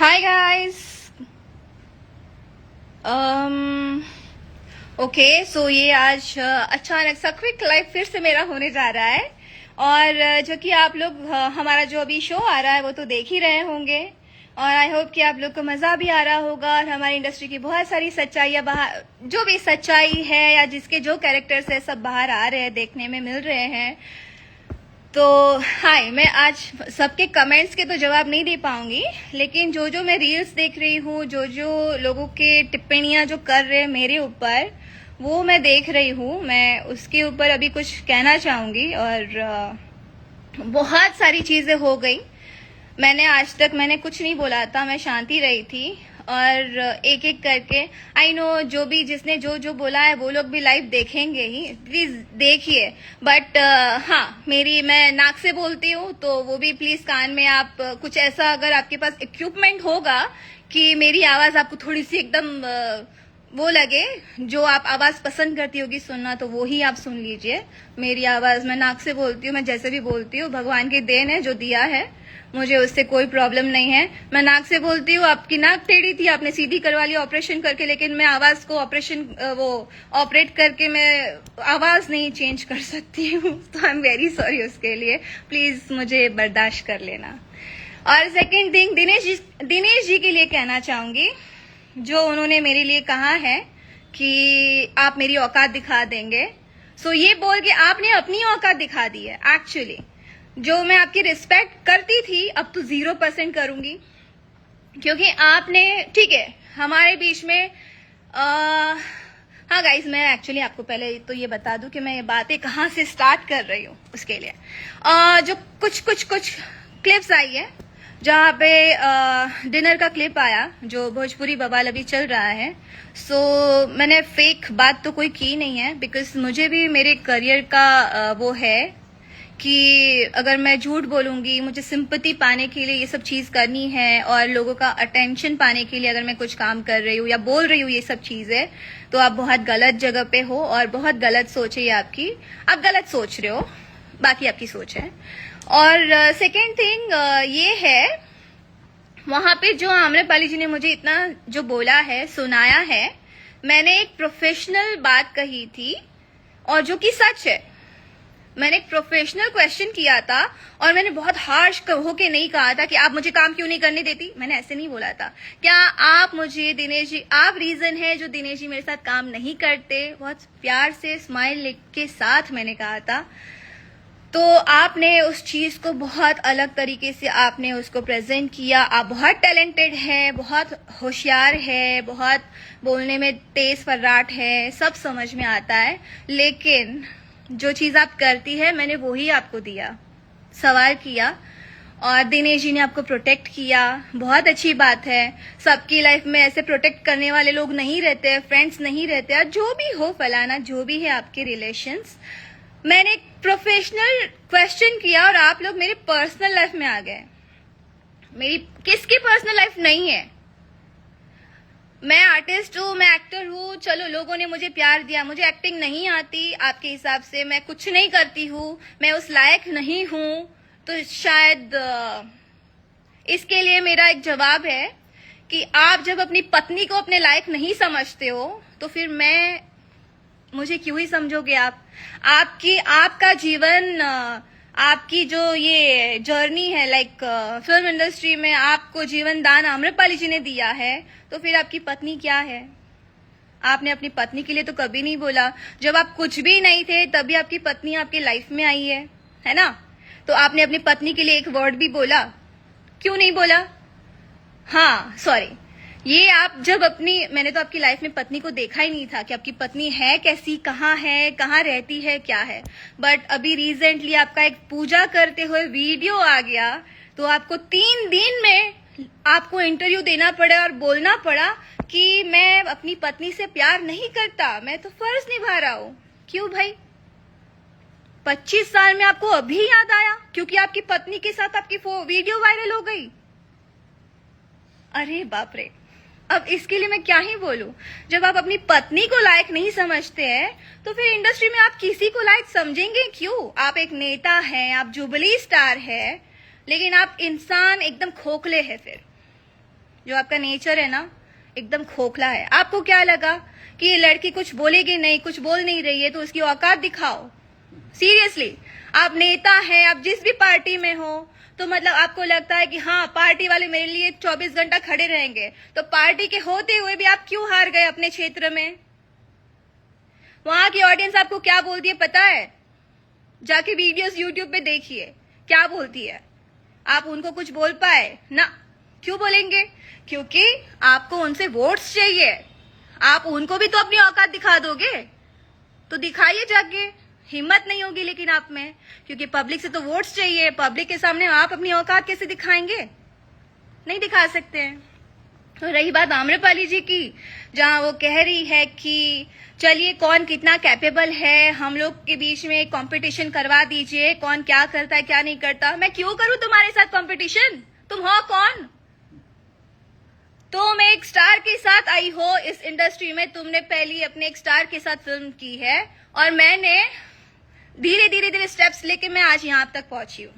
Hi guys. Okay so ये आज अचानक सा क्विक लाइव फिर से मेरा होने जा रहा है और जो कि आप लोग हमारा जो अभी शो आ रहा है वो तो देख ही रहे होंगे और आई होप कि आप लोग को मजा भी आ रहा होगा और हमारी इंडस्ट्री की बहुत सारी सच्चाइयाँ बाहर जो भी सच्चाई है या जिसके जो कैरेक्टर्स है सब बाहर आ रहे हैं, देखने में मिल रहे हैं। तो हाय, मैं आज सबके कमेंट्स के तो जवाब नहीं दे पाऊंगी, लेकिन जो जो मैं रील्स देख रही हूँ, जो जो लोगों के टिप्पणियां जो कर रहे हैं मेरे ऊपर, वो मैं देख रही हूँ। मैं उसके ऊपर अभी कुछ कहना चाहूंगी और बहुत सारी चीजें हो गई। मैंने आज तक कुछ नहीं बोला था, मैं शांति रही थी और एक एक करके आई नो जो भी जिसने जो जो बोला है वो लोग भी लाइव देखेंगे ही, प्लीज देखिए। बट हाँ, मैं नाक से बोलती हूँ तो वो भी प्लीज कान में आप कुछ ऐसा, अगर आपके पास इक्विपमेंट होगा कि मेरी आवाज आपको थोड़ी सी एकदम वो लगे, जो आप आवाज पसंद करती होगी सुनना, तो वो ही आप सुन लीजिए। मेरी आवाज, मैं नाक से बोलती हूँ, मैं जैसे भी बोलती हूँ, भगवान की देन है जो दिया है, मुझे उससे कोई प्रॉब्लम नहीं है। मैं नाक से बोलती हूँ। आपकी नाक टेढ़ी थी, आपने सीधी करवा ली ऑपरेशन करके, लेकिन मैं आवाज को ऑपरेट करके मैं आवाज नहीं चेंज कर सकती हूँ, तो आई एम वेरी सॉरी उसके लिए, प्लीज मुझे बर्दाश्त कर लेना। और सेकेंड थिंग, दिनेश जी के लिए कहना चाहूंगी, जो उन्होंने मेरे लिए कहा है कि आप मेरी औकात दिखा देंगे। सो ये बोल के आपने अपनी औकात दिखा दी है। एक्चुअली जो मैं आपकी रिस्पेक्ट करती थी, अब तो 0% करूंगी, क्योंकि आपने, ठीक है, हमारे बीच में हाँ गाइस, मैं एक्चुअली आपको पहले तो ये बता दूं कि मैं ये बातें कहाँ से स्टार्ट कर रही हूँ। उसके लिए जो कुछ क्लिप्स आई है, जहाँ पे डिनर का क्लिप आया, जो भोजपुरी बवाल अभी चल रहा है। सो मैंने फेक बात तो कोई की नहीं है, बिकॉज मुझे भी मेरे करियर का वो है कि अगर मैं झूठ बोलूंगी, मुझे सिंपैथी पाने के लिए ये सब चीज करनी है और लोगों का अटेंशन पाने के लिए अगर मैं कुछ काम कर रही हूँ या बोल रही हूँ ये सब चीजें, तो आप बहुत गलत जगह पे हो और बहुत गलत सोच है आपकी। आप गलत सोच रहे हो, बाकी आपकी सोच है। और सेकेंड थिंग ये है, वहां पे जो आम्रपाली जी ने मुझे इतना जो बोला है, सुनाया है, मैंने एक प्रोफेशनल बात कही थी और जो कि सच है। मैंने एक प्रोफेशनल क्वेश्चन किया था और मैंने बहुत हार्श होके नहीं कहा था कि आप मुझे काम क्यों नहीं करने देती। मैंने ऐसे नहीं बोला था। क्या आप मुझे, दिनेश जी, आप रीजन है जो दिनेश जी मेरे साथ काम नहीं करते, बहुत प्यार से स्माइल के साथ मैंने कहा था। तो आपने उस चीज को बहुत अलग तरीके से आपने उसको प्रेजेंट किया। आप बहुत टैलेंटेड है, बहुत होशियार है, बहुत बोलने में तेज फर्राट है, सब समझ में आता है, लेकिन जो चीज आप करती है, मैंने वो ही आपको दिया, सवाल किया और दिनेश जी ने आपको प्रोटेक्ट किया। बहुत अच्छी बात है। सबकी लाइफ में ऐसे प्रोटेक्ट करने वाले लोग नहीं रहते, फ्रेंड्स नहीं रहते, और जो भी हो फलाना, जो भी है आपके रिलेशंस। मैंने एक प्रोफेशनल क्वेश्चन किया और आप लोग मेरी पर्सनल लाइफ में आ गए। मेरी किसकी पर्सनल लाइफ नहीं है? मैं आर्टिस्ट हूँ, मैं एक्टर हूँ, चलो लोगों ने मुझे प्यार दिया, मुझे एक्टिंग नहीं आती आपके हिसाब से, मैं कुछ नहीं करती हूँ, मैं उस लायक नहीं हूँ, तो शायद इसके लिए मेरा एक जवाब है कि आप जब अपनी पत्नी को अपने लायक नहीं समझते हो, तो फिर मुझे क्यों ही समझोगे आप? आपका जीवन, आपकी जो ये जर्नी है, लाइक फिल्म इंडस्ट्री में आपको जीवन दान आम्रपाली जी ने दिया है, तो फिर आपकी पत्नी क्या है? आपने अपनी पत्नी के लिए तो कभी नहीं बोला। जब आप कुछ भी नहीं थे तभी आपकी पत्नी आपकी लाइफ में आई है ना? तो आपने अपनी पत्नी के लिए एक वर्ड भी बोला? क्यों नहीं बोला? हाँ सॉरी, ये आप जब मैंने तो आपकी लाइफ में पत्नी को देखा ही नहीं था कि आपकी पत्नी है कैसी, कहाँ है, कहाँ रहती है, क्या है। बट अभी रिसेंटली आपका एक पूजा करते हुए वीडियो आ गया, तो आपको 3 दिन में आपको इंटरव्यू देना पड़ा और बोलना पड़ा कि मैं अपनी पत्नी से प्यार नहीं करता, मैं तो फर्ज निभा रहा हूं। क्यों भाई? 25 साल में आपको अभी याद आया क्योंकि आपकी पत्नी के साथ आपकी वीडियो वायरल हो गई? अरे बाप रे, अब इसके लिए मैं क्या ही बोलूं। जब आप अपनी पत्नी को लायक नहीं समझते हैं, तो फिर इंडस्ट्री में आप किसी को लायक समझेंगे क्यों? आप एक नेता हैं, आप जुबली स्टार है, लेकिन आप इंसान एकदम खोखले हैं। फिर जो आपका नेचर है ना एकदम खोखला है। आपको क्या लगा कि ये लड़की कुछ बोलेगी नहीं, कुछ बोल नहीं रही है तो उसकी औकात दिखाओ। सीरियसली, आप नेता हैं, आप जिस भी पार्टी में हो, तो मतलब आपको लगता है कि हाँ पार्टी वाले मेरे लिए 24 घंटा खड़े रहेंगे, तो पार्टी के होते हुए भी आप क्यों हार गए अपने क्षेत्र में? वहां की ऑडियंस आपको क्या बोलती है पता है? जाके वीडियोस यूट्यूब पे देखिए क्या बोलती है। आप उनको कुछ बोल पाए ना? क्यों बोलेंगे? क्योंकि आपको उनसे वोट्स चाहिए। आप उनको भी तो अपनी औकात दिखा दोगे, तो दिखाइए जाके। हिम्मत नहीं होगी लेकिन आप में, क्योंकि पब्लिक से तो वोट्स चाहिए। पब्लिक के सामने आप अपनी औकात कैसे दिखाएंगे? नहीं दिखा सकते हैं। तो रही बात आम्रपाली जी की, जहां वो कह रही है कि चलिए कौन कितना कैपेबल है, हम लोग के बीच में कंपटीशन करवा दीजिए, कौन क्या करता है क्या नहीं करता। मैं क्यों करूं तुम्हारे साथ कंपटीशन? तुम हो कौन? तुम एक स्टार के साथ आई हो इस इंडस्ट्री में, तुमने पहली अपने एक स्टार के साथ फिल्म की है, और मैंने धीरे धीरे धीरे स्टेप्स लेके मैं आज यहां तक पहुंची हूं।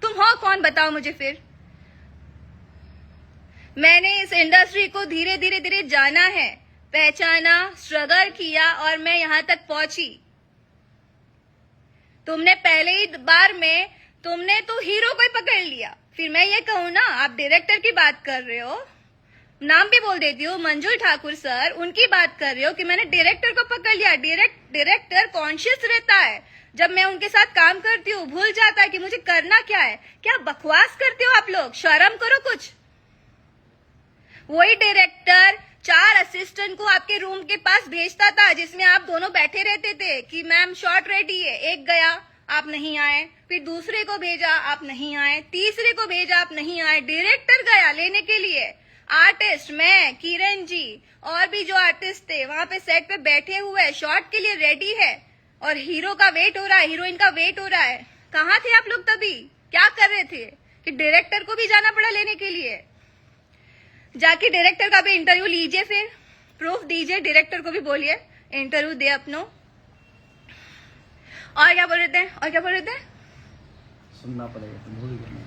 तुम हो कौन बताओ मुझे फिर? मैंने इस इंडस्ट्री को धीरे धीरे धीरे जाना है, पहचाना, स्ट्रगल किया और मैं यहां तक पहुंची। तुमने पहले ही बार में तुमने तो हीरो को ही पकड़ लिया। फिर मैं ये कहूं ना, आप डायरेक्टर की बात कर रहे हो, नाम भी बोल देती हूँ, मंजुल ठाकुर सर, उनकी बात कर रहे हो कि मैंने डायरेक्टर को पकड़ लिया। डायरेक्टर कॉन्शियस रहता है, जब मैं उनके साथ काम करती हूँ भूल जाता है कि मुझे करना क्या है। क्या बकवास करते हो आप लोग? शर्म करो कुछ। वही डायरेक्टर 4 असिस्टेंट को आपके रूम के पास भेजता था, जिसमें आप दोनों बैठे रहते थे कि मैम शॉट रेडी है। एक गया, आप नहीं आए, फिर दूसरे को भेजा, आप नहीं आए, तीसरे को भेजा, आप नहीं आए। डायरेक्टर गया लेने के लिए, आर्टिस्ट, मैं, किरण जी और भी जो आर्टिस्ट थे वहां पे सेट पे बैठे हुए, शॉट के लिए रेडी है, और हीरो का वेट हो रहा है, हीरोइन का वेट हो रहा है। कहाँ थे आप लोग तभी? क्या कर रहे थे कि डायरेक्टर को भी जाना पड़ा लेने के लिए? जाके डायरेक्टर का भी इंटरव्यू लीजिए, फिर प्रूफ दीजिए, डायरेक्टर को भी बोलिए इंटरव्यू दे अपनो। और क्या बोल रहे थे? सुनना पड़ेगा तो भूल गया।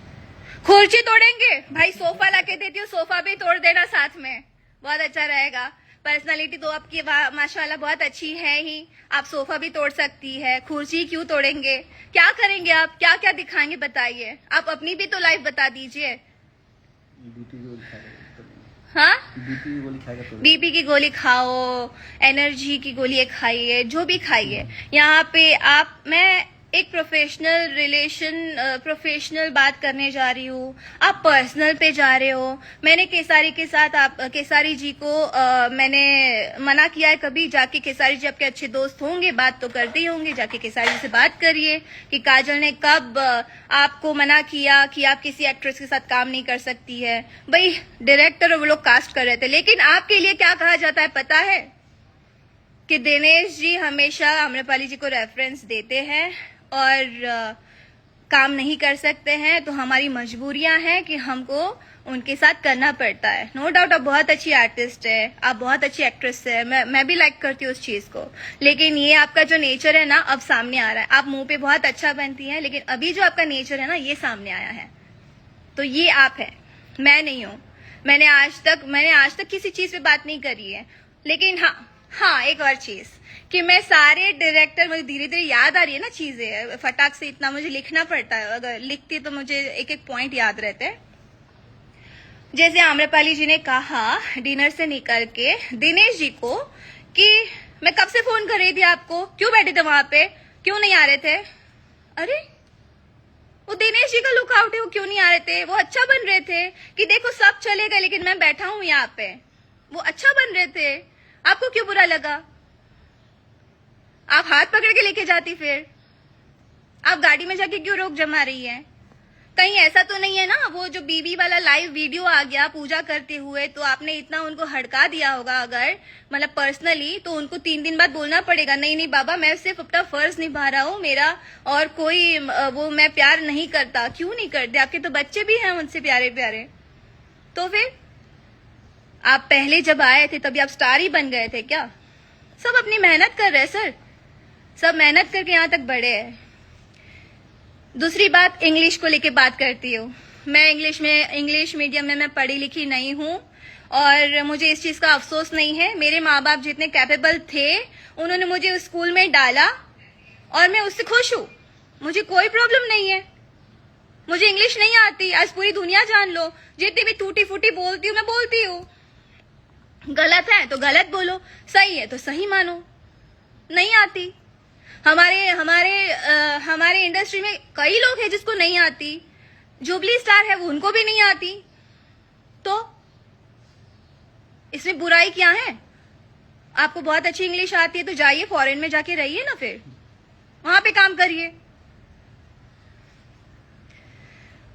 कुर्सी तोड़ेंगे भाई, सोफा लाके देती हूँ, सोफा भी तोड़ देना साथ में, बहुत अच्छा रहेगा। पर्सनालिटी तो आपकी माशाल्लाह बहुत अच्छी है ही, आप सोफा भी तोड़ सकती है, कुर्सी क्यों तोड़ेंगे? क्या करेंगे आप? क्या क्या दिखाएंगे बताइए? आप अपनी भी तो लाइफ बता दीजिए। हाँ, बीपी की गोली खाओ, एनर्जी की गोली खाइए, जो भी खाइए। यहाँ पे मैं एक प्रोफेशनल बात करने जा रही हूँ, आप पर्सनल पे जा रहे हो। मैंने केसारी के साथ केसारी जी को मैंने मना किया है कभी? जाके केसारी जी आपके अच्छे दोस्त होंगे, बात तो करते ही होंगे, जाके केसारी जी से बात करिए कि काजल ने कब आपको मना किया कि आप किसी एक्ट्रेस के साथ काम नहीं कर सकती है। भाई डायरेक्टर वो लोग कास्ट कर रहे थे, लेकिन आपके लिए क्या कहा जाता है पता है? कि दिनेश जी हमेशा आम्रपाली जी को रेफरेंस देते हैं और काम नहीं कर सकते हैं, तो हमारी मजबूरियां हैं कि हमको उनके साथ करना पड़ता है। नो डाउट आप बहुत अच्छी आर्टिस्ट है, आप बहुत अच्छी एक्ट्रेस है, मैं भी लाइक करती हूँ उस चीज को, लेकिन ये आपका जो नेचर है ना अब सामने आ रहा है। आप मुंह पे बहुत अच्छा बनती हैं, लेकिन अभी जो आपका नेचर है ना ये सामने आया है। तो ये आप है, मैं नहीं हूँ। मैंने आज तक किसी चीज पे बात नहीं करी है। लेकिन हाँ एक और चीज कि मैं सारे डायरेक्टर, मुझे धीरे धीरे याद आ रही है ना चीजें, फटाक से इतना मुझे लिखना पड़ता है, अगर लिखती तो मुझे एक एक पॉइंट याद रहते हैं। जैसे आम्रपाली जी ने कहा डिनर से निकल के दिनेश जी को कि मैं कब से फोन कर रही थी आपको, क्यों बैठे थे वहां पे, क्यों नहीं आ रहे थे? अरे वो दिनेश जी का लुकआउट है, वो क्यों नहीं आ रहे थे? वो अच्छा बन रहे थे कि देखो सब चले गए लेकिन मैं बैठा हूं यहाँ पे, वो अच्छा बन रहे थे। आपको क्यों बुरा लगा? आप हाथ पकड़ के लेके जाती, फिर आप गाड़ी में जाके क्यों रोक जमा रही है? कहीं ऐसा तो नहीं है ना वो जो बीबी वाला लाइव वीडियो आ गया पूजा करते हुए, तो आपने इतना उनको हड़का दिया होगा अगर मतलब पर्सनली, तो उनको 3 दिन बाद बोलना पड़ेगा नहीं नहीं बाबा मैं सिर्फ अपना फर्ज निभा रहा हूँ, मेरा और कोई वो मैं प्यार नहीं करता। क्यों नहीं करते? आपके तो बच्चे भी हैं उनसे प्यारे प्यारे। तो फिर आप पहले जब आए थे तभी आप स्टार ही बन गए थे क्या? सब अपनी मेहनत कर रहे हैं सर, सब मेहनत करके यहाँ तक बढ़े हैं। दूसरी बात, इंग्लिश को लेके बात करती हूँ मैं। इंग्लिश मीडियम में मैं पढ़ी लिखी नहीं हूँ, और मुझे इस चीज का अफसोस नहीं है। मेरे माँ बाप जितने कैपेबल थे उन्होंने मुझे उस स्कूल में डाला और मैं उससे खुश हूँ। मुझे कोई प्रॉब्लम नहीं है। मुझे इंग्लिश नहीं आती, आज पूरी दुनिया जान लो। जितनी भी टूटी फूटी बोलती हूँ मैं बोलती हूँ। गलत है तो गलत बोलो, सही है तो सही मानो। नहीं आती। हमारे इंडस्ट्री में कई लोग हैं जिसको नहीं आती। जुबली स्टार है वो, उनको भी नहीं आती। तो इसमें बुराई क्या है? आपको बहुत अच्छी इंग्लिश आती है तो जाइए फॉरेन में जाके रहिए ना, फिर वहां पे काम करिए।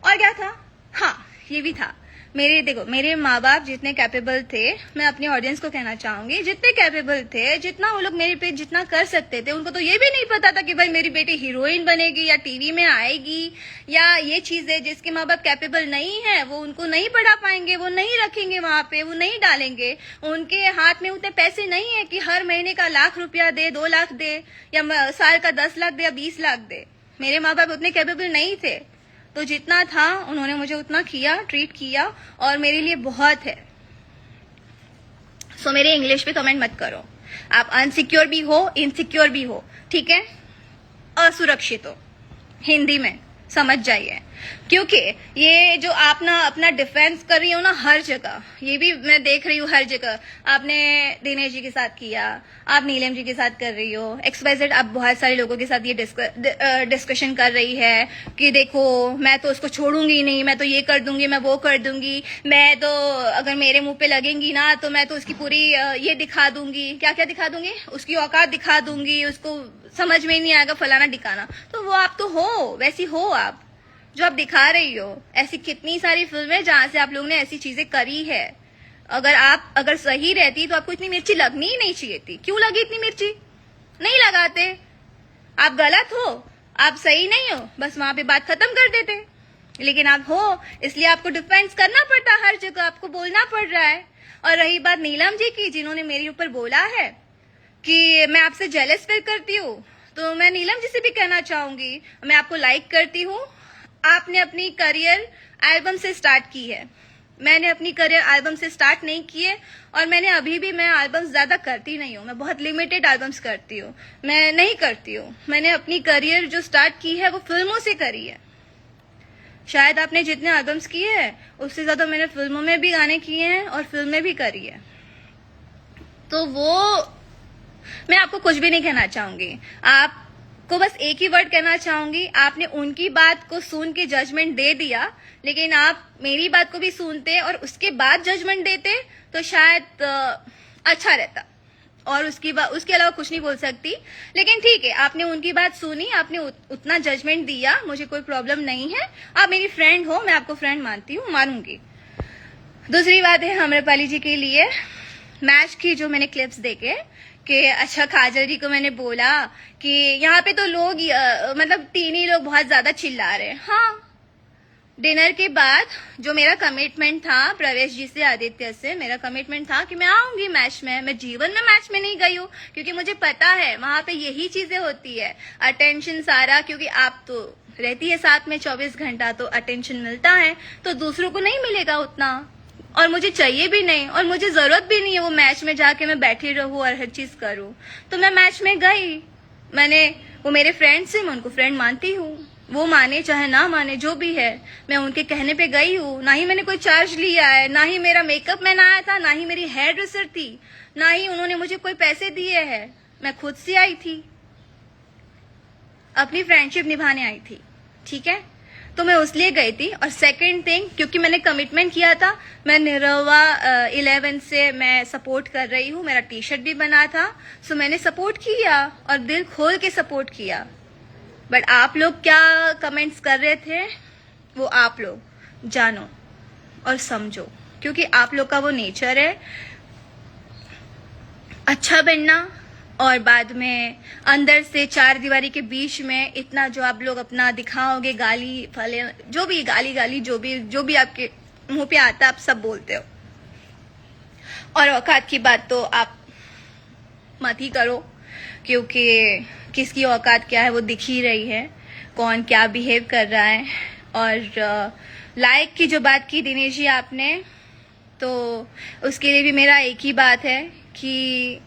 और क्या था? हाँ, ये भी था। मेरे माँ बाप जितने कैपेबल थे, मैं अपने ऑडियंस को कहना चाहूंगी, जितने कैपेबल थे, जितना वो लोग मेरे पे जितना कर सकते थे, उनको तो ये भी नहीं पता था कि भाई मेरी बेटी हीरोइन बनेगी या टीवी में आएगी, या ये चीज है जिसके माँ बाप कैपेबल नहीं है वो उनको नहीं पढ़ा पाएंगे, वो नहीं रखेंगे वहां पे, वो नहीं डालेंगे। उनके हाथ में उतने पैसे नहीं है कि हर महीने का 1,00,000 रुपया दे, 2 लाख दे, या साल का 10 लाख दे या 20 लाख दे। मेरे माँ बाप उतने कैपेबल नहीं थे, तो जितना था उन्होंने मुझे उतना किया, ट्रीट किया, और मेरे लिए बहुत है। सो मेरे इंग्लिश पे कमेंट मत करो। आप अनसिक्योर भी हो, इनसिक्योर भी हो, ठीक है? असुरक्षित हो, हिंदी में समझ जाइए। क्योंकि ये जो आप ना अपना डिफेंस कर रही हो ना हर जगह, ये भी मैं देख रही हूँ हर जगह। आपने दिनेश जी के साथ किया, आप नीलम जी के साथ कर रही हो, XYZ आप बहुत सारे लोगों के साथ ये डिस्कशन कर रही है कि देखो मैं तो उसको छोड़ूंगी नहीं, मैं तो ये कर दूंगी, मैं वो कर दूंगी, मैं तो अगर मेरे मुंह पे लगेंगी ना तो मैं तो उसकी पूरी ये दिखा दूंगी, क्या क्या दिखा दूंगी, उसकी औकात दिखा दूंगी, उसको समझ में ही नहीं आएगा फलाना दिखाना। तो वो आप तो हो, वैसी हो आप जो आप दिखा रही हो। ऐसी कितनी सारी फिल्में जहां से आप लोगों ने ऐसी चीजें करी है। अगर सही रहती तो आपको इतनी मिर्ची लगनी ही नहीं चाहिए थी। क्यों लगी इतनी मिर्ची? नहीं लगाते। आप गलत हो, आप सही नहीं हो, बस वहां पे बात खत्म कर देते। लेकिन आप हो, इसलिए आपको डिफेंस करना पड़ता, हर जगह आपको बोलना पड़ रहा है। और रही बात नीलम जी की, जिन्होंने मेरे ऊपर बोला है कि मैं आपसे जेलस फील करती हूँ, तो मैं नीलम जी से भी कहना चाहूंगी, मैं आपको लाइक करती हूँ। आपने अपनी करियर एल्बम से स्टार्ट की है, मैंने अपनी करियर एल्बम से स्टार्ट नहीं की है। और मैंने अभी भी मैं एल्बम्स ज्यादा करती नहीं हूँ, मैं बहुत लिमिटेड एल्बम्स करती हूँ, मैं नहीं करती हूँ। मैंने अपनी करियर जो स्टार्ट की है वो फिल्मों से करी है। शायद आपने जितने एल्बम्स किए हैं उससे ज्यादा मैंने फिल्मों में भी गाने किए हैं और फिल्में भी करी है। तो वो मैं आपको कुछ भी नहीं कहना चाहूंगी, आपको बस एक ही वर्ड कहना चाहूंगी, आपने उनकी बात को सुन के जजमेंट दे दिया, लेकिन आप मेरी बात को भी सुनते और उसके बाद जजमेंट देते तो शायद अच्छा रहता। और उसके अलावा कुछ नहीं बोल सकती। लेकिन ठीक है, आपने उनकी बात सुनी, आपने उतना जजमेंट दिया, मुझे कोई प्रॉब्लम नहीं है। आप मेरी फ्रेंड हो, मैं आपको फ्रेंड मानती हूँ, मानूंगी। दूसरी बात है आम्रपाली जी के लिए, मैच की जो मैंने क्लिप्स देखे कि अच्छा काजल जी को मैंने बोला कि यहाँ पे तो लोग मतलब 3 ही लोग बहुत ज्यादा चिल्ला रहे हैं। हाँ, डिनर के बाद जो मेरा कमिटमेंट था प्रवेश जी से, आदित्य से, मेरा कमिटमेंट था कि मैं आऊंगी मैच में। मैं जीवन में मैच में नहीं गई हूँ, क्योंकि मुझे पता है वहां पे यही चीजें होती है, अटेंशन सारा। क्योंकि आप तो रहती है साथ में 24 घंटा, तो अटेंशन मिलता है, तो दूसरों को नहीं मिलेगा उतना। और मुझे चाहिए भी नहीं, और मुझे जरूरत भी नहीं है वो मैच में जाके मैं बैठी रहूं और हर चीज करूं। तो मैं मैच में गई, वो मेरे फ्रेंड्स से, मैं उनको फ्रेंड मानती हूँ, वो माने चाहे ना माने, जो भी है, मैं उनके कहने पे गई हूँ। ना ही मैंने कोई चार्ज लिया है, ना ही मेरा मेकअप मैन आया था, ना ही मेरी हेयर ड्रेसर थी, ना ही उन्होंने मुझे कोई पैसे दिए हैं। मैं खुद से आई थी, अपनी फ्रेंडशिप निभाने आई थी, ठीक है? तो मैं उसलिए गई थी। और सेकंड थिंग, क्योंकि मैंने कमिटमेंट किया था, मैं निरवा 11 से मैं सपोर्ट कर रही हूँ, मेरा टी-शर्ट भी बना था, सो मैंने सपोर्ट किया और दिल खोल के सपोर्ट किया। बट आप लोग क्या कमेंट्स कर रहे थे वो आप लोग जानो और समझो, क्योंकि आप लोग का वो नेचर है अच्छा बनना, और बाद में अंदर से 4 दीवारी के बीच में इतना जो आप लोग अपना दिखाओगे, गाली फले, जो भी गाली जो भी आपके मुंह पे आता, आप सब बोलते हो। और औकात की बात तो आप मत ही करो, क्योंकि किसकी औकात क्या है वो दिख ही रही है, कौन क्या बिहेव कर रहा है। और लाइक की जो बात की दिनेश जी आपने, तो उसके लिए भी मेरा एक ही बात है कि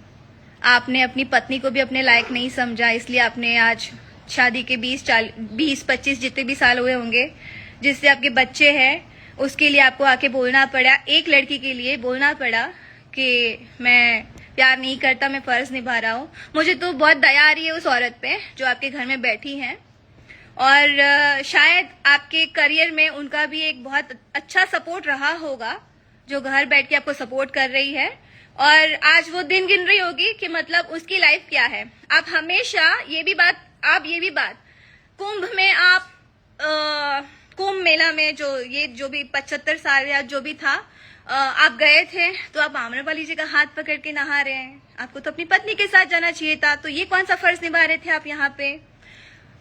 आपने अपनी पत्नी को भी अपने लायक नहीं समझा, इसलिए आपने आज शादी के 20-25 जितने भी साल हुए होंगे, जिससे आपके बच्चे हैं, उसके लिए आपको आके बोलना पड़ा, एक लड़की के लिए बोलना पड़ा कि मैं प्यार नहीं करता, मैं फर्ज निभा रहा हूँ। मुझे तो बहुत दया आ रही है उस औरत पे जो आपके घर में बैठी हैं, और शायद आपके करियर में उनका भी एक बहुत अच्छा सपोर्ट रहा होगा, जो घर बैठ के आपको सपोर्ट कर रही है, और आज वो दिन गिन रही होगी कि मतलब उसकी लाइफ क्या है। आप हमेशा ये भी बात कुंभ में आप कुंभ मेला में जो भी 75 साल या जो भी था, आप गए थे तो आप आम्रपाली जी का हाथ पकड़ के नहा रहे हैं। आपको तो अपनी पत्नी के साथ जाना चाहिए था, तो ये कौन सा फर्ज निभा रहे थे आप यहाँ पे?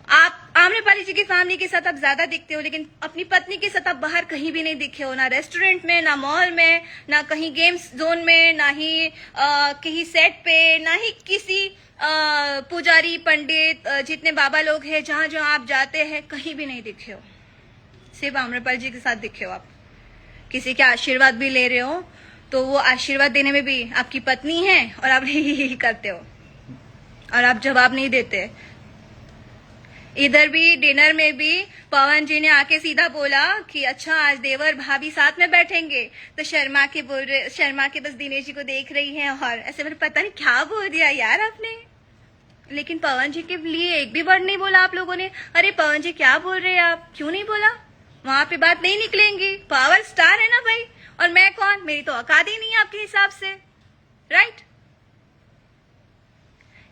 आप आम्रपाली जी की फैमिली के साथ आप ज्यादा दिखते हो, लेकिन अपनी पत्नी के साथ आप बाहर कहीं भी नहीं दिखे हो, ना रेस्टोरेंट में, ना मॉल में, ना कहीं गेम्स जोन में, ना ही कहीं सेट पे, ना ही किसी पुजारी पंडित जितने बाबा लोग हैं जहां जहां आप जाते हैं कहीं भी नहीं दिखे हो। सिर्फ आम्रपाली जी के साथ दिखे हो आप। किसी के आशीर्वाद भी ले रहे हो तो वो आशीर्वाद देने में भी आपकी पत्नी है और आप यही करते हो और आप जवाब नहीं देते। इधर भी डिनर में भी पवन जी ने आके सीधा बोला कि अच्छा आज देवर भाभी साथ में बैठेंगे, तो शर्मा के बस दिनेश जी को देख रही हैं और ऐसे मैंने पता नहीं क्या बोल दिया यार आपने। लेकिन पवन जी के लिए एक भी वर्ड नहीं बोला आप लोगों ने। अरे पवन जी क्या बोल रहे हैं आप, क्यों नहीं बोला? वहां पे बात नहीं निकलेंगी, पावर स्टार है ना भाई, और मैं कौन, मेरी तो औकात ही नहीं है आपके हिसाब से, राइट?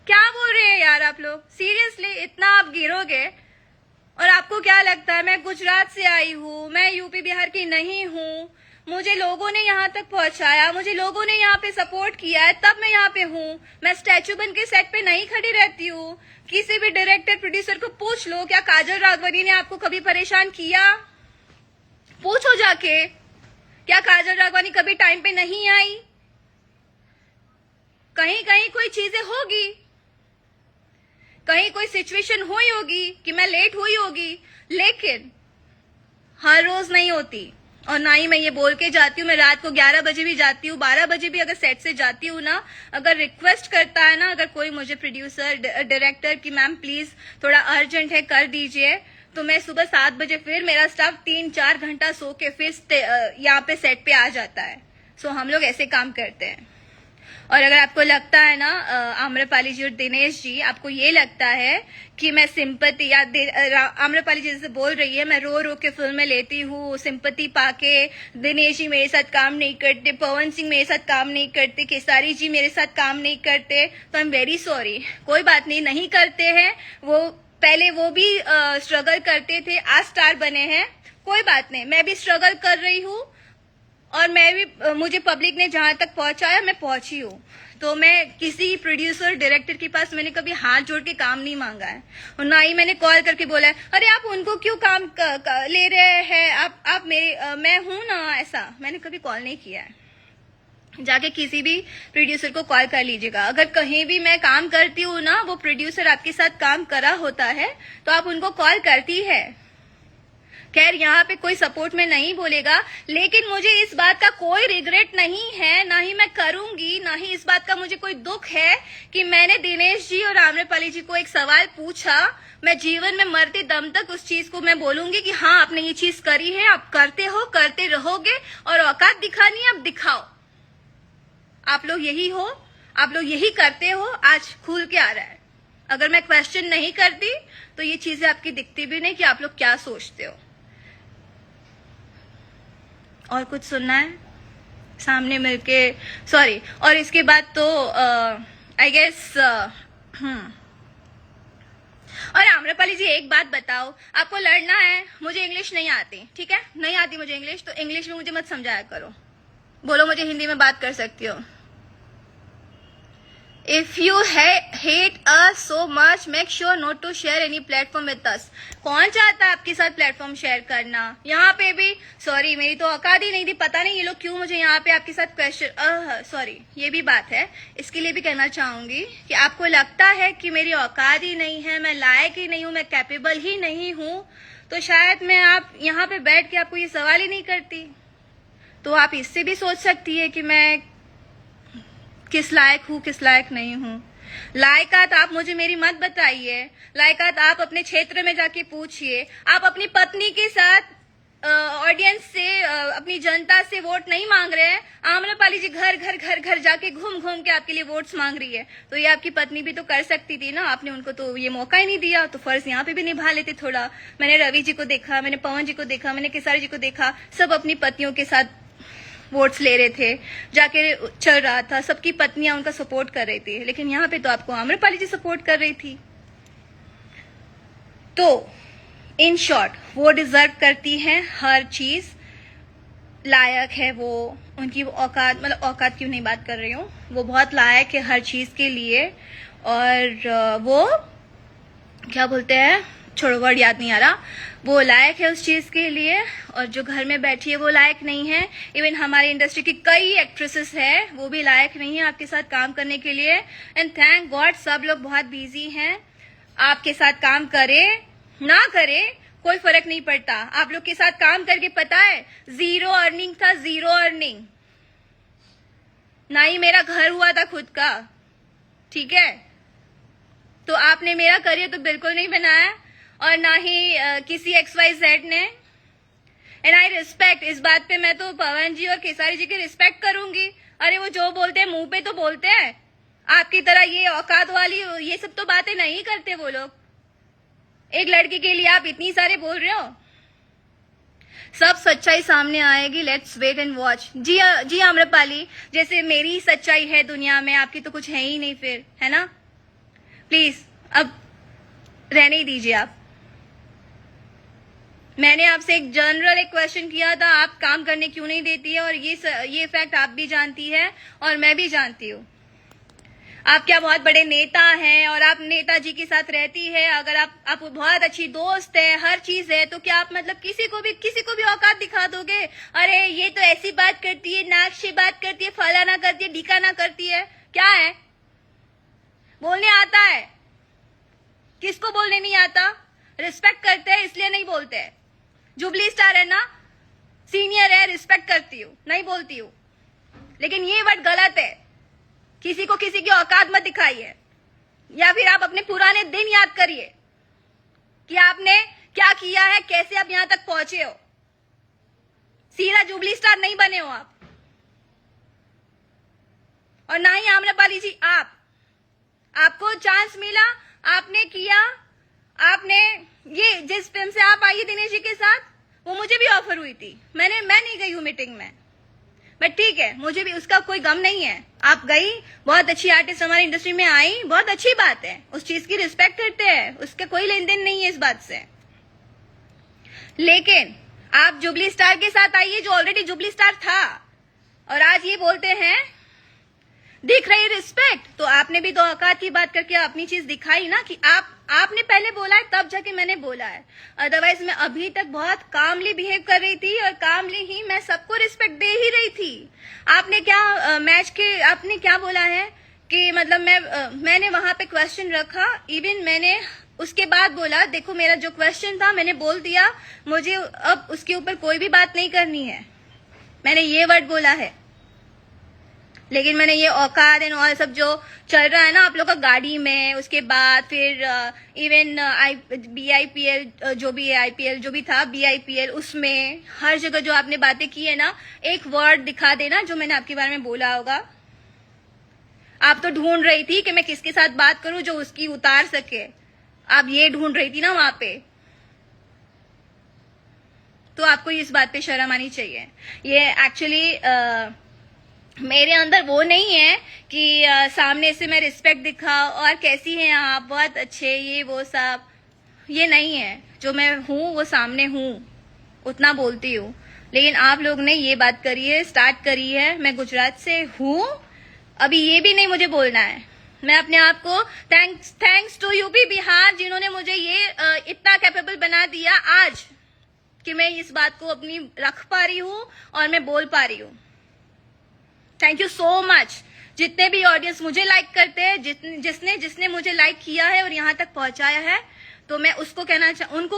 क्या बोल रहे हैं यार आप लोग, सीरियसली इतना आप गिरोगे? और आपको क्या लगता है मैं गुजरात से आई हूँ, मैं यूपी बिहार की नहीं हूँ, मुझे लोगों ने यहाँ तक पहुंचाया, मुझे लोगों ने यहाँ पे सपोर्ट किया है, तब मैं यहाँ पे हूँ। मैं स्टैचू बन के सेट पे नहीं खड़ी रहती हूँ। किसी भी डायरेक्टर प्रोड्यूसर को पूछ लो, क्या काजल राघवानी ने आपको कभी परेशान किया? पूछो जाके, क्या काजल राघवानी कभी टाइम पे नहीं आई? कहीं कहीं कोई चीजें होगी, कहीं कोई सिचुएशन हुई होगी कि मैं लेट हुई होगी, लेकिन हर रोज नहीं होती। और ना ही मैं ये बोल के जाती हूँ, मैं रात को 11 बजे भी जाती हूँ, 12 बजे भी अगर सेट से जाती हूँ ना, अगर रिक्वेस्ट करता है ना, अगर कोई मुझे प्रोड्यूसर डायरेक्टर कि मैम प्लीज थोड़ा अर्जेंट है कर दीजिए, तो मैं सुबह 7 बजे फिर मेरा स्टाफ 3-4 घंटा सो के फिर यहाँ पे सेट पे आ जाता है। सो हम लोग ऐसे काम करते हैं। और अगर आपको लगता है ना आम्रपाली जी और दिनेश जी, आपको ये लगता है कि मैं सिंपति या आम्रपाली जी जैसे बोल रही है मैं रो रो के फिल्में लेती हूँ सिंपति पाके, दिनेश जी मेरे साथ काम नहीं करते, पवन सिंह मेरे साथ काम नहीं करते, खेसारी जी मेरे साथ काम नहीं करते, तो आई एम वेरी सॉरी। कोई बात नहीं करते हैं वो, पहले वो भी स्ट्रगल करते थे, आज स्टार बने हैं, कोई बात नहीं, मैं भी स्ट्रगल कर रही हूँ और मैं भी मुझे पब्लिक ने जहां तक पहुंचाया मैं पहुंची हूँ। तो मैं किसी प्रोड्यूसर डायरेक्टर के पास मैंने कभी हाथ जोड़ के काम नहीं मांगा है, और ना ही मैंने कॉल करके बोला है अरे आप उनको क्यों काम ले रहे हैं, आप मेरे मैं हूं ना, ऐसा मैंने कभी कॉल नहीं किया है। जाके किसी भी प्रोड्यूसर को कॉल कर लीजिएगा, अगर कहीं भी मैं काम करती हूँ ना, वो प्रोड्यूसर आपके साथ काम करा होता है तो आप उनको कॉल करती है। खैर यहाँ पे कोई सपोर्ट में नहीं बोलेगा, लेकिन मुझे इस बात का कोई रिग्रेट नहीं है, ना ही मैं करूंगी, ना ही इस बात का मुझे कोई दुख है कि मैंने दिनेश जी और आम्रपाली जी को एक सवाल पूछा। मैं जीवन में मरते दम तक उस चीज को मैं बोलूंगी कि हाँ आपने ये चीज करी है, आप करते हो, करते रहोगे, और औकात दिखानी है, अब दिखाओ। आप लोग यही हो, आप लोग यही करते हो, आज खुल के आ रहा है। अगर मैं क्वेश्चन नहीं करती तो ये चीजें आपकी दिखती भी नहीं कि आप लोग क्या सोचते हो। और कुछ सुनना है सामने मिलके, सॉरी। और इसके बाद तो आई गेस और आम्रपाली जी एक बात बताओ, आपको लड़ना है, मुझे इंग्लिश नहीं आती, ठीक है, नहीं आती मुझे इंग्लिश, तो इंग्लिश में मुझे मत समझाया करो, बोलो मुझे हिंदी में बात कर सकती हो। If you hate us so much, make sure not to share any platform with us. कौन चाहता है आपके साथ प्लेटफॉर्म शेयर करना? यहाँ पे भी सॉरी, मेरी तो औकात ही नहीं थी, पता नहीं ये लोग क्यों मुझे यहाँ पे आपके साथ क्वेश्चन, सॉरी ये भी बात है, इसके लिए भी कहना चाहूंगी कि आपको लगता है कि मेरी औकात ही नहीं है, मैं लायक ही नहीं हूँ, मैं कैपेबल ही नहीं हूँ, तो शायद मैं आप यहाँ पे बैठ के आपको ये सवाल ही नहीं करती। तो आप इससे भी सोच सकती है कि मैं किस लायक हूँ, किस लायक नहीं हूँ। लायकात आप मुझे मेरी मत बताइए, लायकात आप अपने क्षेत्र में जाके पूछिए। आप अपनी पत्नी के साथ ऑडियंस से, अपनी जनता से वोट नहीं मांग रहे हैं। आम्रपाली जी घर घर घर घर जाके घूम घूम के आपके लिए वोट्स मांग रही है, तो ये आपकी पत्नी भी तो कर सकती थी ना। आपने उनको तो ये मौका ही नहीं दिया, तो फर्ज यहाँ पे भी निभा लेते थोड़ा। मैंने रवि जी को देखा, मैंने पवन जी को देखा, मैंने केसारी जी को देखा, सब अपनी पत्नियों के साथ वोट्स ले रहे थे, जाके चल रहा था, सबकी पत्नियां उनका सपोर्ट कर रही थी। लेकिन यहाँ पे तो आपको आम्रपाली जी सपोर्ट कर रही थी। तो इन शॉर्ट वो डिजर्व करती हैं हर चीज, लायक है वो, उनकी औकात, मतलब औकात क्यों नहीं बात कर रही हूँ, वो बहुत लायक है हर चीज के लिए। और वो क्या बोलते हैं, छोड़ो वर्ड याद नहीं आ रहा, वो लायक है उस चीज के लिए। और जो घर में बैठी है वो लायक नहीं है। इवन हमारी इंडस्ट्री की कई एक्ट्रेसेस है, वो भी लायक नहीं है आपके साथ काम करने के लिए। एंड थैंक गॉड सब लोग बहुत बिजी हैं, आपके साथ काम करे ना करे कोई फर्क नहीं पड़ता। आप लोग के साथ काम करके पता है 0 अर्निंग था, 0 अर्निंग। ना ही मेरा घर हुआ था खुद का, ठीक है। तो आपने मेरा करियर तो बिल्कुल नहीं बनाया, और ना ही किसी XYZ ने। एंड आई रिस्पेक्ट, इस बात पे मैं तो पवन जी और केसारी जी की रिस्पेक्ट करूंगी। अरे वो जो बोलते हैं मुंह पे तो बोलते हैं, आपकी तरह ये औकात वाली ये सब तो बातें नहीं करते वो लोग। एक लड़की के लिए आप इतनी सारे बोल रहे हो, सब सच्चाई सामने आएगी। Let's wait and watch. जी आम्रपाली, जैसे मेरी सच्चाई है दुनिया में, आपकी तो कुछ है ही नहीं फिर, है ना। प्लीज अब रहने ही दीजिए आप। मैंने आपसे एक जनरल एक क्वेश्चन किया था, आप काम करने क्यों नहीं देती है, और ये फैक्ट आप भी जानती है और मैं भी जानती हूँ। आप क्या बहुत बड़े नेता हैं और आप नेताजी के साथ रहती है, अगर आप बहुत अच्छी दोस्त है, हर चीज है, तो क्या आप मतलब किसी को भी औकात दिखा दोगे। अरे ये तो ऐसी बात करती है, नाक से बात करती है, फलाना करती है, ढिकाना करती है, क्या है, बोलने आता है। किसको बोलने नहीं आता, रिस्पेक्ट करते हैं इसलिए नहीं बोलते हैं। जुबली स्टार है ना, सीनियर है, रिस्पेक्ट करती हूँ, नहीं बोलती हूँ। लेकिन ये वर्ड गलत है, किसी को किसी की औकात मत दिखाइए। या फिर आप अपने पुराने दिन याद करिए कि आपने क्या किया है, कैसे आप यहां तक पहुंचे हो। सीधा जुबली स्टार नहीं बने हो आप, और ना ही आम्रपाली जी आपको चांस मिला, आपने किया। आपने ये जिस फिल्म से आप आई दिनेश जी के साथ, वो मुझे भी ऑफर हुई थी, मैं नहीं गई हूँ मीटिंग में, बट ठीक है, मुझे भी उसका कोई गम नहीं है। आप गई, बहुत अच्छी आर्टिस्ट हमारी इंडस्ट्री में आई, बहुत अच्छी बात है, उस चीज की रिस्पेक्ट करते हैं, उसका कोई लेन देन नहीं है इस बात से। लेकिन आप जुबली स्टार के साथ आइए जो ऑलरेडी जुबली स्टार था, और आज ये बोलते हैं दिख रही रिस्पेक्ट। तो आपने भी तो औकात की बात करके अपनी चीज दिखाई ना, कि आपने पहले बोला है तब जाके मैंने बोला है। अदरवाइज मैं अभी तक बहुत कामली बिहेव कर रही थी, और कामली ही मैं सबको रिस्पेक्ट दे ही रही थी। आपने क्या आपने क्या बोला है कि मतलब मैंने वहां पे क्वेश्चन रखा, इवन मैंने उसके बाद बोला देखो मेरा जो क्वेश्चन था मैंने बोल दिया, मुझे अब उसके ऊपर कोई भी बात नहीं करनी है, मैंने ये वर्ड बोला है। लेकिन मैंने ये औकात एंड और सब जो चल रहा है ना आप लोग का गाड़ी में, उसके बाद फिर इवन BIPL जो भी है, IPL जो भी था, BIPL, उसमें हर जगह जो आपने बातें की है ना, एक वर्ड दिखा देना जो मैंने आपके बारे में बोला होगा। आप तो ढूंढ रही थी कि मैं किसके साथ बात करूं जो उसकी उतार सके, आप ये ढूंढ रही थी ना वहां पे। तो आपको इस बात पे शर्म आनी चाहिए। ये एक्चुअली मेरे अंदर वो नहीं है कि सामने से मैं रिस्पेक्ट दिखा और कैसी हैं आप, बहुत अच्छे, ये वो सब, ये नहीं है। जो मैं हूँ वो सामने हूँ, उतना बोलती हूँ। लेकिन आप लोग ने ये बात करी है, स्टार्ट करी है। मैं गुजरात से हूँ, अभी ये भी नहीं मुझे बोलना है। मैं अपने आप को थैंक्स टू यूपी बिहार जिन्होंने मुझे ये इतना कैपेबल बना दिया आज कि मैं इस बात को अपनी रख पा रही हूँ और मैं बोल पा रही हूँ। Thank you so much. जितने भी ऑडियंस मुझे लाइक करते हैं, जिसने मुझे लाइक किया है और यहाँ तक पहुंचाया है, तो मैं उनको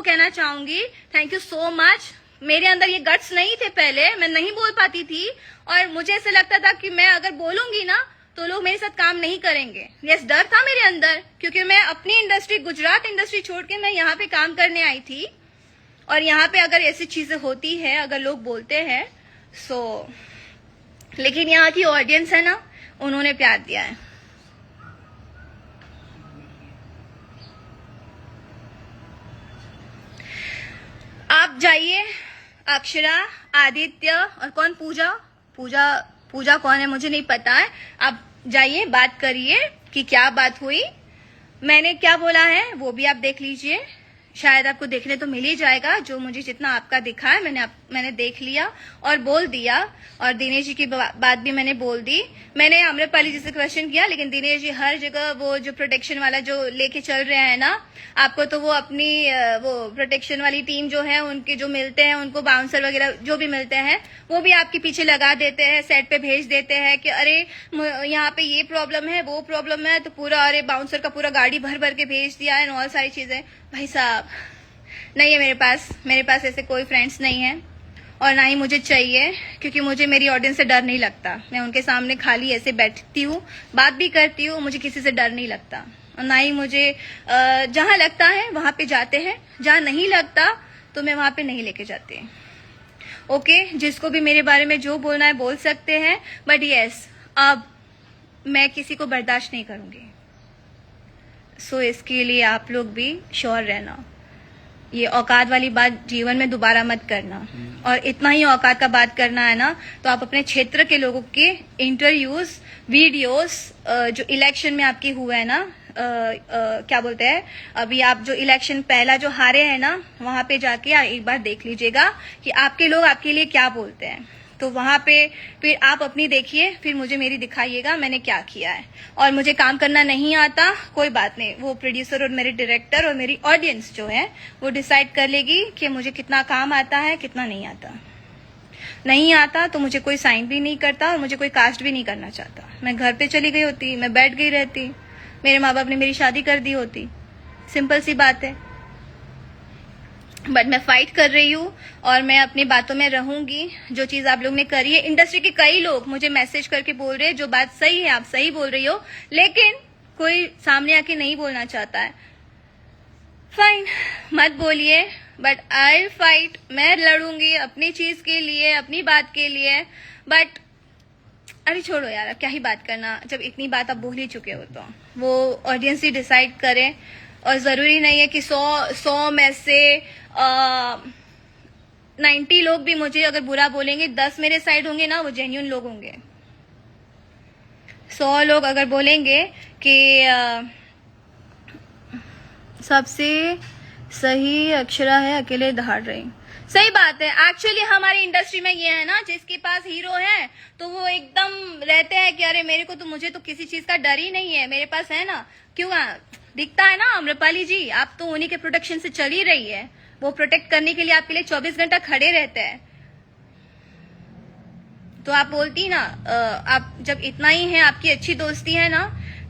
कहना चाहूंगी थैंक यू सो मच। मेरे अंदर ये गट्स नहीं थे पहले, मैं नहीं बोल पाती थी और मुझे ऐसा लगता था कि मैं अगर बोलूंगी ना तो लोग मेरे साथ काम नहीं करेंगे। यस, डर था मेरे अंदर, क्योंकि मैं अपनी इंडस्ट्री, गुजरात इंडस्ट्री छोड़ के मैं यहाँ पे काम करने आई थी और यहाँ पे अगर ऐसी चीजें होती है, अगर लोग बोलते हैं लेकिन यहाँ की ऑडियंस है ना, उन्होंने प्यार दिया है। आप जाइए, अक्षरा, आदित्य और कौन, पूजा कौन है मुझे नहीं पता है। आप जाइए, बात करिए कि क्या बात हुई, मैंने क्या बोला है वो भी आप देख लीजिए। शायद आपको देखने तो मिल ही जाएगा। जो मुझे जितना आपका दिखा है मैंने देख लिया और बोल दिया। और दिनेश जी की बात भी मैंने बोल दी। मैंने आम्रपाली जी से क्वेश्चन किया, लेकिन दिनेश जी हर जगह वो जो प्रोटेक्शन वाला जो लेके चल रहे हैं ना, आपको तो वो अपनी वो प्रोटेक्शन वाली टीम जो है, उनके जो मिलते हैं, उनको बाउंसर वगैरह जो भी मिलते हैं, वो भी आपके पीछे लगा देते हैं, सेट पे भेज देते हैं कि अरे यहाँ पे ये प्रॉब्लम है, वो प्रॉब्लम है, तो पूरा अरे बाउंसर का पूरा गाड़ी भर भर के भेज दिया है और सारी चीजें। भाई साहब नहीं है मेरे पास ऐसे कोई फ्रेंड्स नहीं है और ना ही मुझे चाहिए, क्योंकि मुझे मेरी ऑडियंस से डर नहीं लगता। मैं उनके सामने खाली ऐसे बैठती हूँ, बात भी करती हूँ, मुझे किसी से डर नहीं लगता। और ना ही मुझे जहां लगता है वहां पे जाते हैं, जहां नहीं लगता तो मैं वहां पे नहीं लेके जाती। ओके, जिसको भी मेरे बारे में जो बोलना है बोल सकते हैं, बट यस, अब मैं किसी को बर्दाश्त नहीं करूंगी। सो इसके लिए आप लोग भी श्योर रहना, ये औकात वाली बात जीवन में दोबारा मत करना। और इतना ही औकात का बात करना है ना, तो आप अपने क्षेत्र के लोगों के इंटरव्यूज, वीडियोस, जो इलेक्शन में आपकी हुआ है ना, क्या बोलते हैं, अभी आप जो इलेक्शन पहला जो हारे हैं ना, वहां पे जाके एक बार देख लीजिएगा कि आपके लोग आपके लिए क्या बोलते हैं। तो वहां पे फिर आप अपनी देखिए, फिर मुझे मेरी दिखाइएगा मैंने क्या किया है। और मुझे काम करना नहीं आता, कोई बात नहीं, वो प्रोड्यूसर और मेरे डायरेक्टर और मेरी ऑडियंस जो है वो डिसाइड कर लेगी कि मुझे कितना काम आता है, कितना नहीं आता। नहीं आता तो मुझे कोई साइन भी नहीं करता और मुझे कोई कास्ट भी नहीं करना चाहता। मैं घर पे चली गई होती, मैं बैठ गई रहती, मेरे माँ बाप ने मेरी शादी कर दी होती, सिंपल सी बात है। बट मैं फाइट कर रही हूँ और मैं अपनी बातों में रहूंगी। जो चीज आप लोग ने करी है, इंडस्ट्री के कई लोग मुझे मैसेज करके बोल रहे हैं जो बात सही है, आप सही बोल रही हो, लेकिन कोई सामने आके नहीं बोलना चाहता है। फाइन, मत बोलिए, बट आई फाइट, मैं लड़ूंगी अपनी चीज के लिए, अपनी बात के लिए। बट अरे छोड़ो यार, अब क्या ही बात करना, जब इतनी बात आप बोल ही चुके हो तो वो ऑडियंस ही डिसाइड करे। और जरूरी नहीं है कि 100 में से 90 लोग भी मुझे अगर बुरा बोलेंगे, 10 मेरे साइड होंगे ना, वो जेन्युइन लोग होंगे। 100 लोग अगर बोलेंगे कि सबसे सही अक्षरा है, अकेले दहाड़ रही, सही बात है। एक्चुअली हमारी इंडस्ट्री में ये है ना, जिसके पास हीरो है तो वो एकदम रहते हैं कि अरे मेरे को तो, मुझे तो किसी चीज का डर ही नहीं है, मेरे पास है ना। क्यों दिखता है ना आम्रपाली जी, आप तो उन्हीं के प्रोटेक्शन से चल ही रही है, वो प्रोटेक्ट करने के लिए आपके लिए 24 घंटा खड़े रहते हैं। तो आप बोलती ना, आप जब इतना ही है, आपकी अच्छी दोस्ती है ना,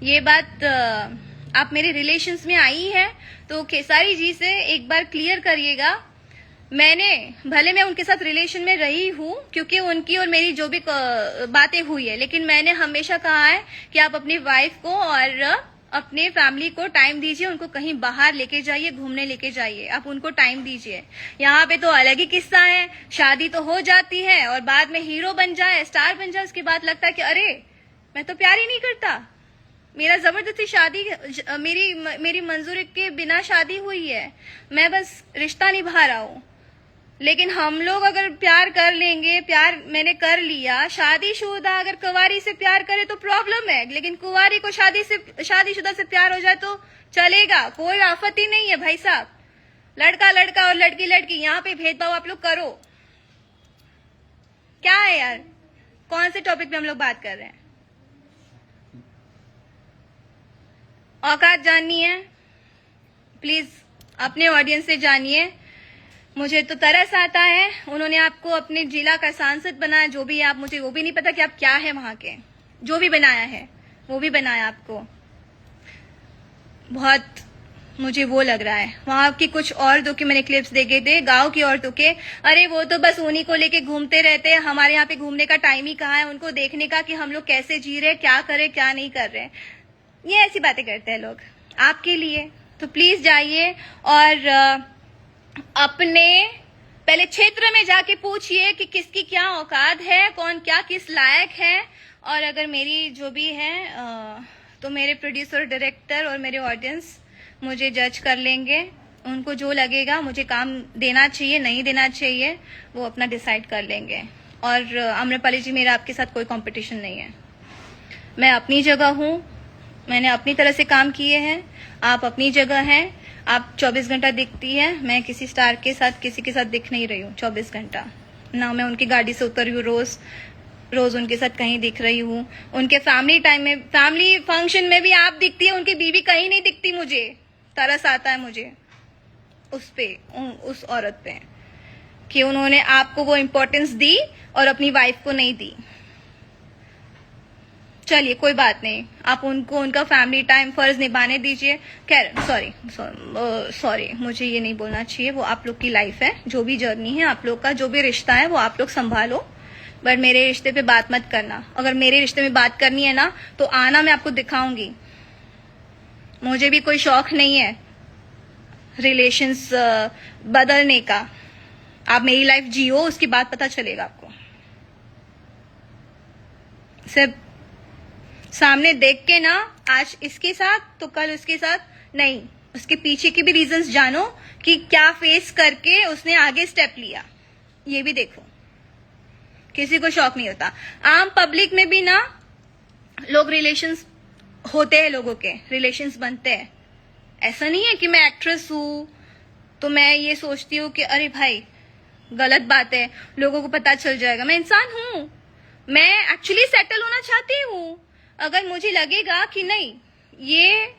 ये बात आप मेरे रिलेशंस में आई है तो खेसारी जी से एक बार क्लियर करिएगा। भले मैं उनके साथ रिलेशन में रही हूँ, क्योंकि उनकी और मेरी जो भी बातें हुई है, लेकिन मैंने हमेशा कहा है कि आप अपनी वाइफ को और अपने फैमिली को टाइम दीजिए, उनको कहीं बाहर लेके जाइए, घूमने लेके जाइए, आप उनको टाइम दीजिए। यहाँ पे तो अलग ही किस्सा है, शादी तो हो जाती है और बाद में हीरो बन जाए, स्टार बन जाए, उसके बाद लगता है कि अरे मैं तो प्यार ही नहीं करता, मेरा जबरदस्ती शादी, मेरी मंजूरी के बिना शादी हुई है, मैं बस रिश्ता निभा रहा हूँ। लेकिन हम लोग अगर प्यार कर लेंगे, प्यार मैंने कर लिया, शादीशुदा अगर कुंवारी से प्यार करे तो प्रॉब्लम है, लेकिन कुंवारी को शादीशुदा से प्यार हो जाए तो चलेगा, कोई आफत ही नहीं है भाई साहब। लड़का लड़का और लड़की लड़की, यहाँ पे भेदभाव आप लोग करो क्या है यार? कौन से टॉपिक पे हम लोग बात कर रहे हैं? औकात जाननी है, प्लीज अपने ऑडियंस से जानिए। मुझे तो तरस आता है, उन्होंने आपको अपने जिला का सांसद बनाया, जो भी आप, मुझे वो भी नहीं पता कि आप क्या है वहां के, जो भी बनाया है वो भी बनाया आपको। बहुत मुझे वो लग रहा है। वहां की कुछ औरतों के मैंने क्लिप्स देखे थे, गांव की औरतों के, अरे वो तो बस उन्हीं को लेके घूमते रहते हैं, हमारे यहाँ पे घूमने का टाइम ही कहाँ है उनको देखने का कि हम लोग कैसे जी रहे, क्या कर रहे, क्या नहीं कर रहे। ये ऐसी बातें करते हैं लोग आपके लिए। तो प्लीज जाइए और अपने पहले क्षेत्र में जाके पूछिए कि किसकी क्या औकात है, कौन क्या किस लायक है। और अगर मेरी जो भी है तो मेरे प्रोड्यूसर, डायरेक्टर और मेरे ऑडियंस मुझे जज कर लेंगे। उनको जो लगेगा मुझे काम देना चाहिए, नहीं देना चाहिए, वो अपना डिसाइड कर लेंगे। और आम्रपाली जी, मेरा आपके साथ कोई कंपटीशन नहीं है। मैं अपनी जगह हूँ, मैंने अपनी तरह से काम किए हैं, आप अपनी जगह हैं। आप 24 घंटा दिखती है, मैं किसी स्टार के साथ, किसी के साथ दिख नहीं रही हूँ 24 घंटा। ना मैं उनकी गाड़ी से उतर रही हूँ रोज उनके साथ कहीं दिख रही हूँ। उनके फैमिली टाइम में, फैमिली फंक्शन में भी आप दिखती है, उनकी बीवी कहीं नहीं दिखती। मुझे तरस आता है मुझे उस औरत पे कि उन्होंने आपको वो इम्पोर्टेंस दी और अपनी वाइफ को नहीं दी। चलिए कोई बात नहीं, आप उनको उनका फैमिली टाइम फर्ज निभाने दीजिए। खैर सॉरी, मुझे ये नहीं बोलना चाहिए। वो आप लोग की लाइफ है, जो भी जर्नी है आप लोग का, जो भी रिश्ता है वो आप लोग संभालो, बट मेरे रिश्ते पे बात मत करना। अगर मेरे रिश्ते में बात करनी है ना तो आना, मैं आपको दिखाऊंगी। मुझे भी कोई शौक नहीं है रिलेशंस बदलने का। आप मेरी लाइफ जियो, उसकी बात पता चलेगा आपको। सिर्फ सामने देख के ना, आज इसके साथ तो कल उसके साथ नहीं, उसके पीछे की भी रीजंस जानो कि क्या फेस करके उसने आगे स्टेप लिया, ये भी देखो। किसी को शौक नहीं होता। आम पब्लिक में भी ना लोग रिलेशंस होते हैं, लोगों के रिलेशंस बनते हैं। ऐसा नहीं है कि मैं एक्ट्रेस हूं तो मैं ये सोचती हूँ कि अरे भाई गलत बात है, लोगों को पता चल जाएगा। मैं इंसान हूं, मैं एक्चुअली सेटल होना चाहती हूँ। अगर मुझे लगेगा कि नहीं ये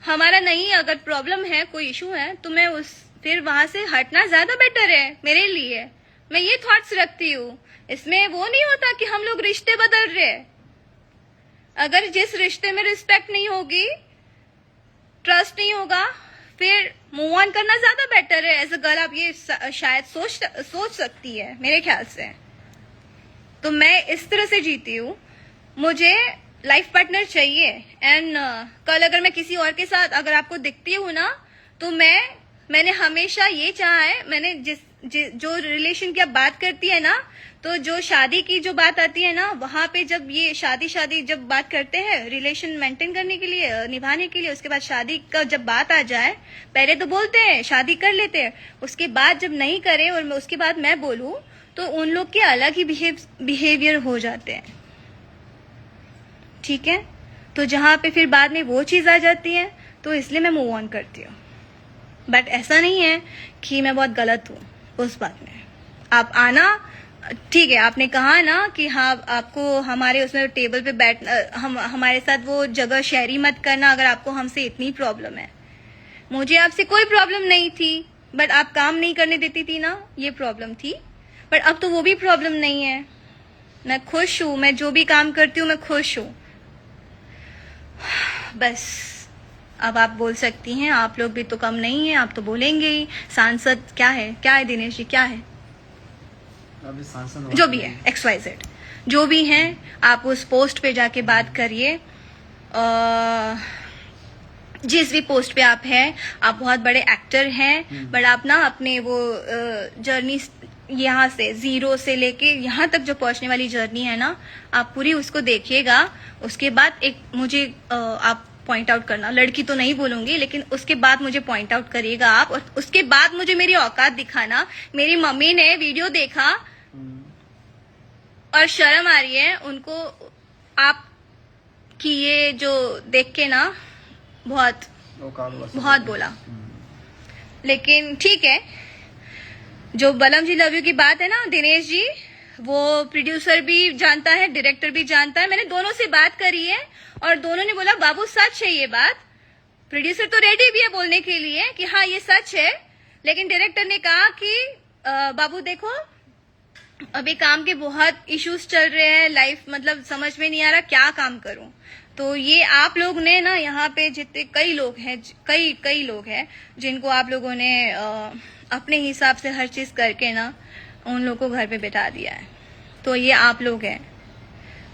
हमारा नहीं, अगर प्रॉब्लम है, कोई इशू है, तो मैं फिर वहां से हटना ज्यादा बेटर है मेरे लिए। मैं ये थॉट्स रखती हूँ। इसमें वो नहीं होता कि हम लोग रिश्ते बदल रहे हैं। अगर जिस रिश्ते में रिस्पेक्ट नहीं होगी, ट्रस्ट नहीं होगा, फिर मूव ऑन करना ज्यादा बेटर है। एज अ गर्ल आप ये शायद सोच सकती है मेरे ख्याल से। तो मैं इस तरह से जीती हूँ। मुझे लाइफ पार्टनर चाहिए एंड कल अगर मैं किसी और के साथ अगर आपको दिखती हूँ ना, तो मैंने हमेशा ये चाहा है। मैंने जो रिलेशन की आप बात करती है ना, तो जो शादी की जो बात आती है ना, वहां पे जब ये शादी जब बात करते हैं रिलेशन मेंटेन करने के लिए, निभाने के लिए, उसके बाद शादी का जब बात आ जाए, पहले तो बोलते हैं शादी कर लेते हैं, उसके बाद जब नहीं करे और उसके बाद मैं बोलूं तो उन लोग के अलग ही बिहेवियर हो जाते हैं। ठीक है, तो जहां पे फिर बाद में वो चीज आ जाती है, तो इसलिए मैं मूव ऑन करती हूँ। बट ऐसा नहीं है कि मैं बहुत गलत हूँ उस बात में। आप आना, ठीक है, आपने कहा ना कि हाँ आपको हमारे उसमें टेबल पे हमारे साथ वो जगह शेयरी मत करना अगर आपको हमसे इतनी प्रॉब्लम है। मुझे आपसे कोई प्रॉब्लम नहीं थी, बट आप काम नहीं करने देती थी ना, ये प्रॉब्लम थी। बट अब तो वो भी प्रॉब्लम नहीं है। मैं खुश हूँ, मैं जो भी काम करती हूँ मैं खुश हूँ। बस अब आप बोल सकती हैं, आप लोग भी तो कम नहीं है, आप तो बोलेंगे ही। सांसद क्या है दिनेश जी, क्या है? अभी सांसद जो भी है, XYZ जो भी हैं, आप उस पोस्ट पे जाके बात करिए। जिस भी पोस्ट पे आप हैं, आप बहुत बड़े एक्टर हैं, बट आप ना अपने वो जर्नी यहाँ से जीरो से लेके यहाँ तक जो पहुंचने वाली जर्नी है ना, आप पूरी उसको देखिएगा। उसके बाद एक मुझे आप पॉइंट आउट करना, लड़की तो नहीं बोलूंगी, लेकिन उसके बाद मुझे पॉइंट आउट करिएगा आप, और उसके बाद मुझे मेरी औकात दिखाना। मेरी मम्मी ने वीडियो देखा और शर्म आ रही है उनको, आप कि ये जो देख के ना बहुत बोला। लेकिन ठीक है, जो बलम जी लव यू की बात है ना दिनेश जी, वो प्रोड्यूसर भी जानता है, डायरेक्टर भी जानता है। मैंने दोनों से बात करी है और दोनों ने बोला बाबू सच है ये बात। प्रोड्यूसर तो रेडी भी है बोलने के लिए कि हाँ ये सच है, लेकिन डायरेक्टर ने कहा कि बाबू देखो अभी काम के बहुत इश्यूज चल रहे हैं, लाइफ मतलब समझ में नहीं आ रहा क्या काम करूं। तो ये आप लोग ने ना यहाँ पे जितने कई लोग हैं, कई लोग हैं जिनको आप लोगों ने अपने हिसाब से हर चीज करके ना उन लोगों को घर पे बैठा दिया है। तो ये आप लोग हैं।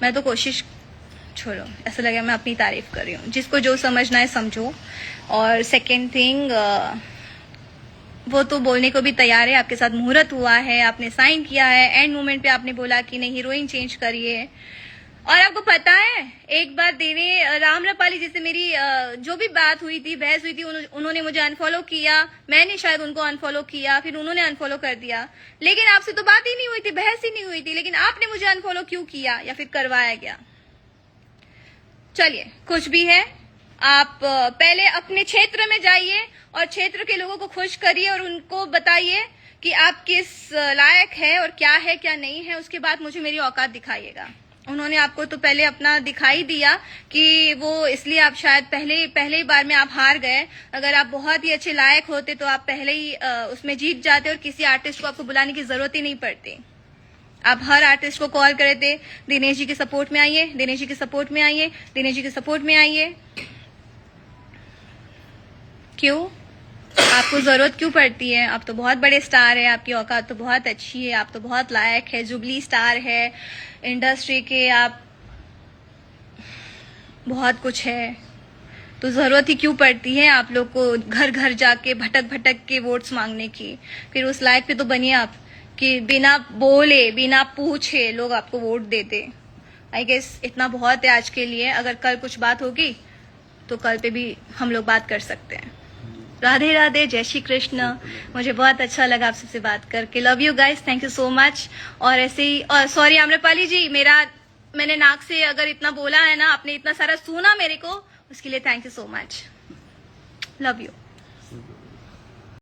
मैं तो कोशिश, छोड़ो, ऐसा लगा मैं अपनी तारीफ कर रही हूँ। जिसको जो समझना है समझो। और सेकेंड थिंग, वो तो बोलने को भी तैयार है, आपके साथ मुहूर्त हुआ है, आपने साइन किया है, एंड मोमेंट पे आपने बोला कि नहीं हीरोइन चेंज करिए। और आपको पता है एक बार रामरपाली जी से मेरी जो भी बात हुई थी, बहस हुई थी, उन्होंने मुझे अनफॉलो किया, मैंने शायद उनको अनफॉलो किया, फिर उन्होंने अनफॉलो कर दिया। लेकिन आपसे तो बात ही नहीं हुई थी, बहस ही नहीं हुई थी, लेकिन आपने मुझे अनफॉलो क्यों किया या फिर करवाया गया? चलिए, कुछ भी है, आप पहले अपने क्षेत्र में जाइए और क्षेत्र के लोगों को खुश करिए और उनको बताइए कि आप किस लायक है और क्या है क्या नहीं है। उसके बाद मुझे मेरी औकात दिखाइएगा। उन्होंने आपको तो पहले अपना दिखाई दिया कि वो, इसलिए आप शायद पहले ही बार में आप हार गए। अगर आप बहुत ही अच्छे लायक होते तो आप पहले ही उसमें जीत जाते और किसी आर्टिस्ट को आपको बुलाने की जरूरत ही नहीं पड़ती। आप हर आर्टिस्ट को कॉल करे थे, दिनेश जी के सपोर्ट में आइए, दिनेश जी के सपोर्ट में आइए, दिनेश जी के सपोर्ट में आइए। क्यों? आपको जरूरत क्यों पड़ती है? आप तो बहुत बड़े स्टार है, आपकी औकात तो बहुत अच्छी है, आप तो बहुत लायक है, जुबली स्टार है इंडस्ट्री के, आप बहुत कुछ है। तो जरूरत ही क्यों पड़ती है आप लोग को घर घर जाके भटक के वोट्स मांगने की? फिर उस लायक पे तो बनिए आप कि बिना बोले बिना पूछे लोग आपको वोट देते। आई गेस इतना बहुत है आज के लिए। अगर कल कुछ बात होगी तो कल पे भी हम लोग बात कर सकते हैं। राधे राधे, जय श्री कृष्ण। मुझे बहुत अच्छा लगा आप सबसे बात करके। Love you guys, thank you so much. और ऐसे ही, और सॉरी आम्रपाली जी, मैंने नाक से अगर इतना बोला है ना, आपने इतना सारा सुना मेरे को, उसके लिए thank you so much. Love you.